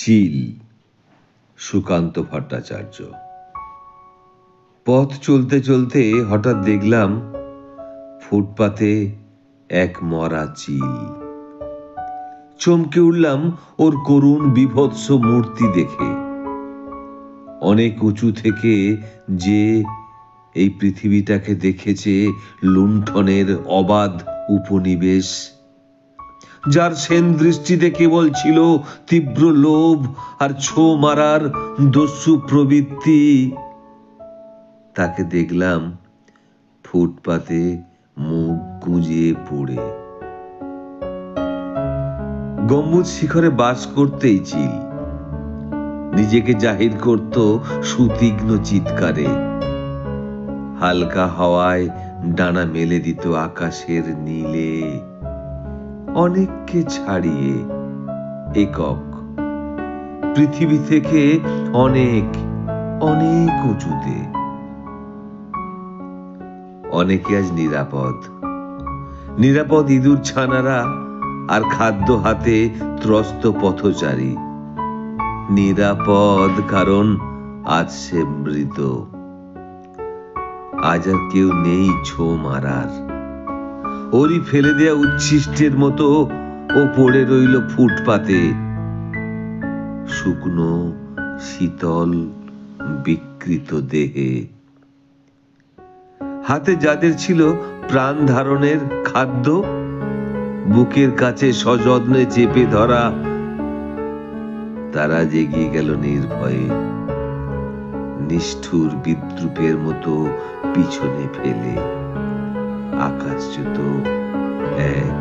চিল, সুকান্ত ভট্টাচার্য। পথ চলতে চলতে হঠাৎ দেখলাম ফুটপাতে এক মরা চিল। চমকে উঠলাম ওর করুণ বিভৎস মূর্তি দেখে। অনেক উঁচু থেকে যে এই পৃথিবীটাকে দেখেছে লুণ্ঠনের অবাধ উপনিবেশ, যার সেন দৃষ্টিতে কেবল ছিল তীব্র লোভ আর ছো মারার দস্যু প্রবৃত্তি, তাকে দেখলাম ফুটপাতে মুখ গুঁজে পড়ে। গম্বুজ শিখরে বাস করতেই চিল নিজেকে জাহির করত সুতীক্ষ্ণ চিৎকারে। হালকা হাওয়ায় ডানা মেলে দিত আকাশের নীলে, অনেককে ছাড়িয়ে একক, পৃথিবী থেকে অনেক অনেক উঁচুতে। অনেকে আজ নিরাপদ, নিরাপদ ইঁদুর ছানারা আর খাদ্য হাতে ত্রস্ত পথচারী। নিরাপদ কারণ আজ সে মৃত, আজ আর কেউ নেই ছো মারার। ওরই ফেলে দেয়া উচ্ছিষ্টের মতো ও পড়ে রইল ফুটপাতে, শুকনো শীতল বিকৃত দেহে। হাতে যাদের ছিল প্রাণ ধারণের খাদ্য, বুকের কাছে সযত্নে চেপে ধরা, তারা জেগিয়ে গেল নির্ভয়ে, নিষ্ঠুর বিদ্রুপের মতো পিছনে ফেলে। আকাশচ্যুত এক